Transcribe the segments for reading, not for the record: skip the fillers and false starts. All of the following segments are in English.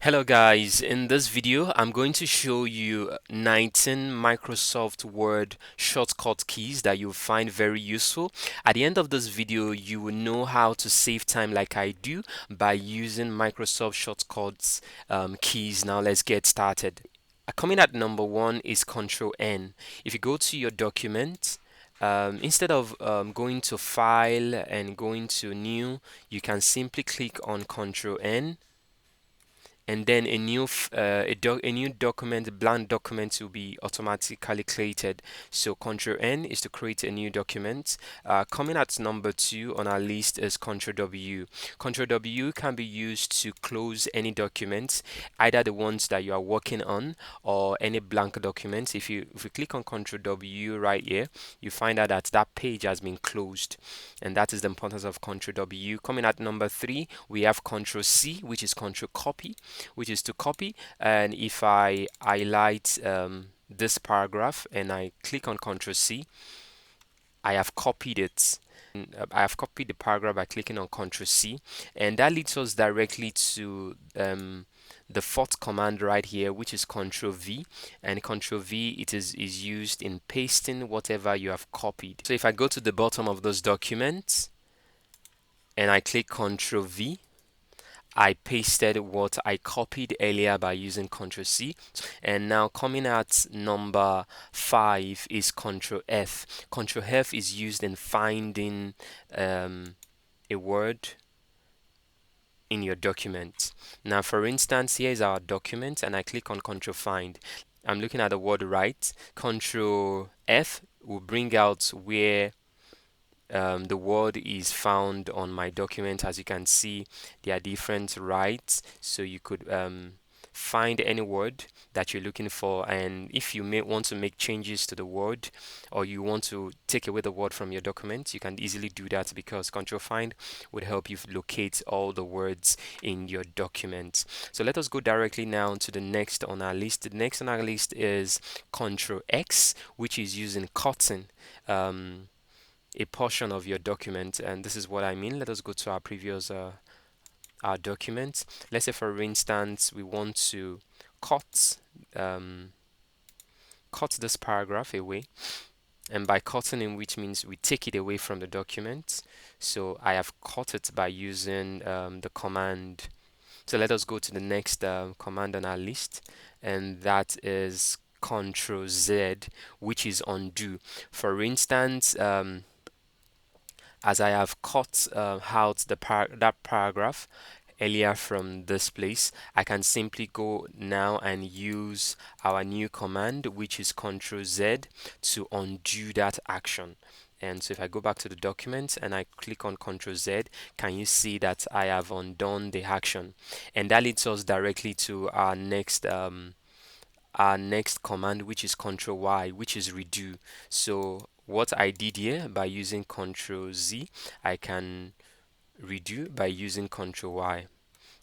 Hello guys, in this video I'm going to show you 19 Microsoft Word shortcut keys that you'll find very useful. At the end of this video you will know how to save time like I do by using Microsoft shortcuts keys. Now let's get started. Coming at number one is Control N. If you go to your document, instead of going to File and going to New, you can simply click on Control N, and then a new document, a blank document, will be automatically created. So Control N is to create a new document. Coming at number two on our list is Control W. Control W can be used to close any documents, either the ones that you are working on or any blank documents. If you click on Control W right here, you find out that that page has been closed, and that is the importance of Control W. Coming at number three, we have Control C, which is Control Copy, which is to copy. And if I highlight this paragraph and I click on Control C, I have copied it. I have copied the paragraph by clicking on Control C, and that leads us directly to the fourth command right here, which is Control V. And Control V, is used in pasting whatever you have copied. So if I go to the bottom of those documents and I click Control V, I pasted what I copied earlier by using Control C. And now coming at number 5 is Control F. Control F is used in finding a word in your document. Now for instance, here is our document and I click on Control Find. I'm looking at the word right. Control F will bring out where the word is found on my document. As you can see, there are different rights, so you could find any word that you're looking for. And if you may want to make changes to the word, or you want to take away the word from your document, you can easily do that, because Control Find would help you locate all the words in your document. So let us go directly now to the next on our list. The next on our list is Control X, which is using cutting a portion of your document. And this is what I mean. Let us go to our previous our document. Let's say for instance we want to cut um, cut this paragraph away, and by cutting in, which means we take it away from the document. So I have cut it by using the command. So let us go to the next command on our list, and that is Control Z, which is undo. For instance, as I have cut out that paragraph earlier from this place, I can simply go now and use our new command, which is Control Z, to undo that action. And so if I go back to the document and I click on Control Z, can you see that I have undone the action? And that leads us directly to our next command, which is Control Y, which is redo. So what I did here by using Control Z, I can redo by using Control Y.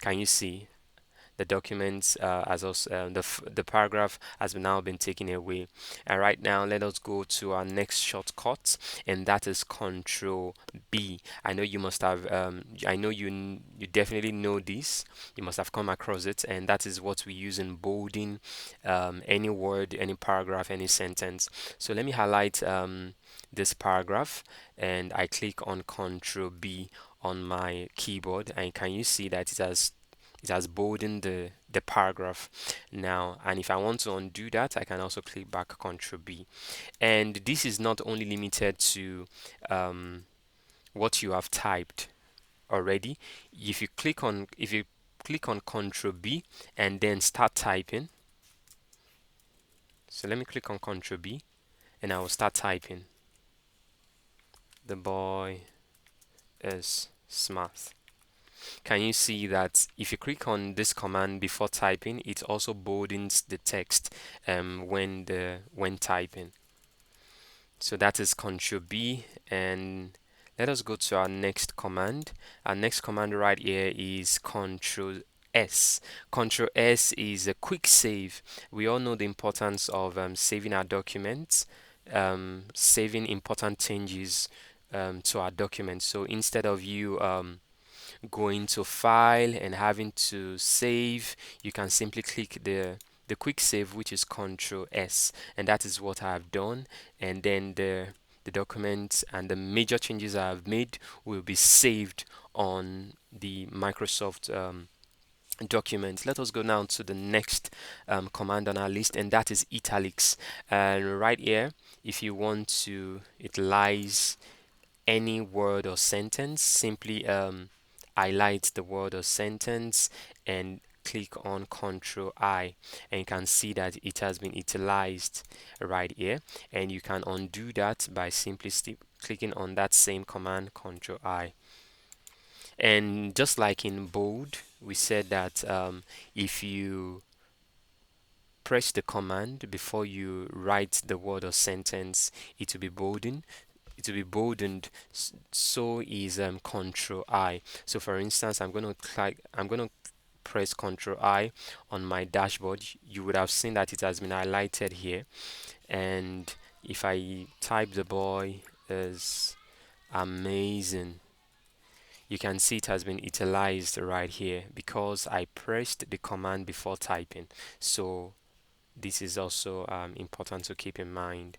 Can you see? The document as also the paragraph has now been taken away. And right now let us go to our next shortcut, and that is Control B. I know you must have I know you definitely know this. You must have come across it, and that is what we use in bolding any word, any paragraph, any sentence. So let me highlight this paragraph and I click on Control B on my keyboard, and can you see that it has boldened the paragraph now. And if I want to undo that, I can also click back Control B. And this is not only limited to what you have typed already. If you click on Control B and then start typing, so let me click on Control B and I will start typing. The boy is smart. Can you see that if you click on this command before typing, it also boldens the text when typing. So that is Control B, and let us go to our next command. Our next command right here is Control S. Control S is a quick save. We all know the importance of saving our documents, saving important changes to our documents. So instead of you going to file and having to save, you can simply click the quick save, which is Control S, and that is what I have done. And then the documents and the major changes I have made will be saved on the Microsoft document. Let us go now to the next command on our list, and that is italics. And right here, if you want to italize any word or sentence, simply highlight the word or sentence and click on Control I, and you can see that it has been italicized right here. And you can undo that by simply clicking on that same command, Control I. And just like in bold, we said that if you press the command before you write the word or sentence, it will be boldened. It will be boldened. So is Control I. So for instance, I'm gonna press Control I on my dashboard. You would have seen that it has been highlighted here. And if I type the boy is amazing, you can see it has been italicized right here because I pressed the command before typing. So this is also important to keep in mind.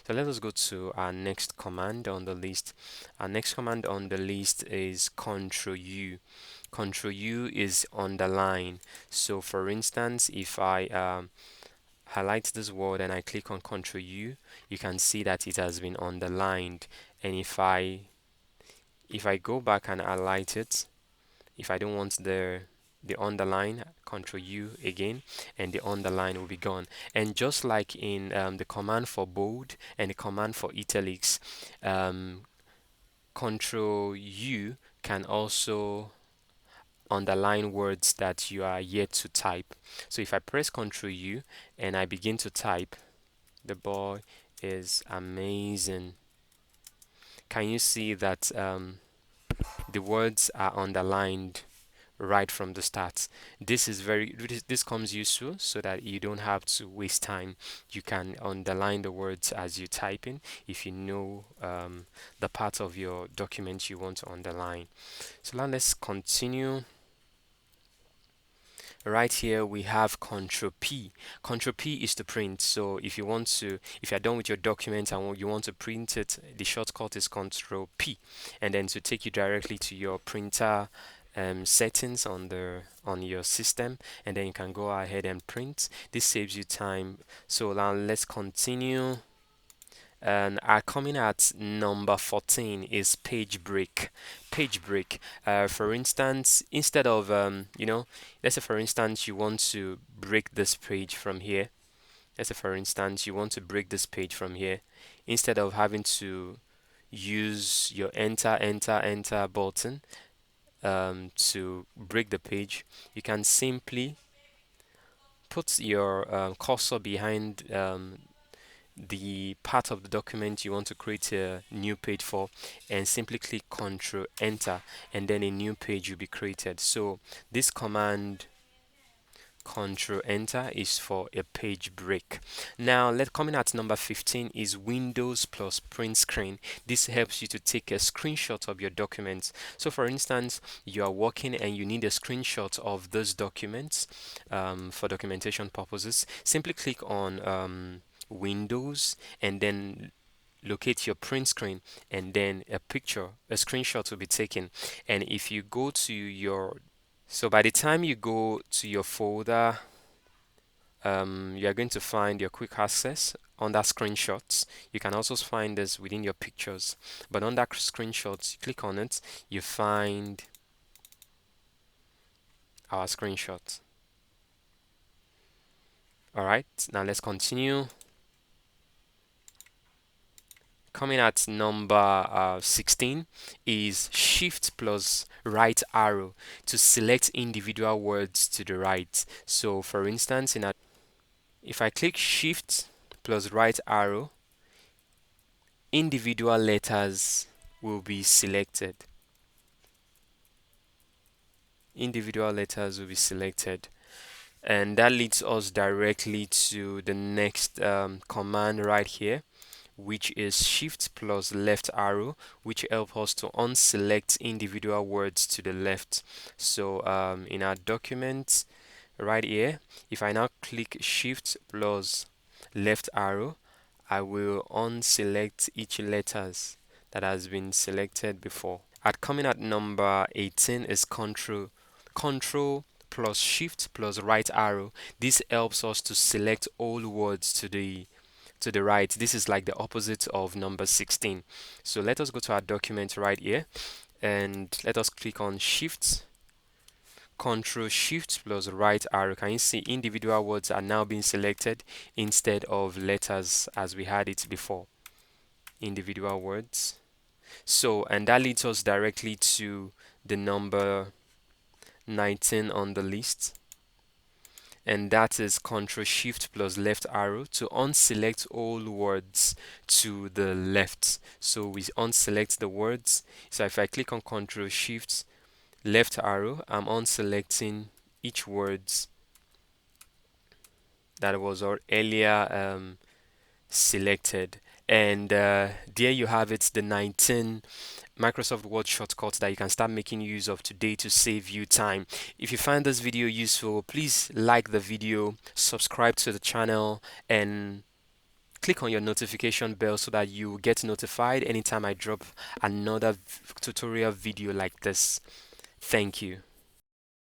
So let us go to our next command on the list. Our next command on the list is Control U. Control U is underline. So for instance, if I highlight this word and I click on Control U, you can see that it has been underlined. And if I go back and highlight it, if I don't want the underline, Control U again, and the underline will be gone. And just like in the command for bold and the command for italics, Control U can also underline words that you are yet to type. So if I press Control U and I begin to type, the boy is amazing. Can you see that the words are underlined right from the start? This comes useful so that you don't have to waste time. You can underline the words as you type in if you know the part of your document you want to underline. So now let's continue. Right here we have Control P. Control P is to print. So if you're done with your document and you want to print it, the shortcut is Control P, and then to take you directly to your printer settings on your system, and then you can go ahead and print. This saves you time. So now let's continue. And coming at number 14 is page break. Page break. For instance, instead of let's say for instance you want to break this page from here. Let's say for instance you want to break this page from here. Instead of having to use your enter button to break the page, you can simply put your cursor behind the part of the document you want to create a new page for, and simply click Control Enter, and then a new page will be created. So this command Control Enter is for a page break. Now coming at number 15 is Windows plus print screen. This helps you to take a screenshot of your documents. So for instance, you are working and you need a screenshot of those documents for documentation purposes. Simply click on Windows and then locate your print screen, and then a screenshot will be taken. And if you go to your so by the time you go to your folder, you are going to find your quick access under screenshots. You can also find this within your pictures, but under screenshots, you click on it, you find our screenshot. All right, now let's continue. Coming at number 16 is Shift plus right arrow to select individual words to the right. So for instance, if I click Shift plus right arrow, individual letters will be selected. Individual letters will be selected. And that leads us directly to the next command right here, which is shift plus left arrow, which help us to unselect individual words to the left. So in our document right here, if I now click shift plus left arrow, I will unselect each letters that has been selected before. Coming at number 18 is control plus shift plus right arrow. This helps us to select all words to the right. This is like the opposite of number 16. So let us go to our document right here and let us click on shift, control shift plus right arrow. Can you see individual words are now being selected instead of letters as we had it before? Individual words. So, and that leads us directly to the number 19 on the list, and that is Ctrl Shift plus left arrow to unselect all words to the left. So we unselect the words. So if I click on Ctrl Shift left arrow, I'm unselecting each words that was earlier selected. And there you have it, the 19 Microsoft Word shortcuts that you can start making use of today to save you time. If you find this video useful, please like the video, subscribe to the channel, and click on your notification bell so that you get notified anytime I drop another tutorial video like this. Thank you.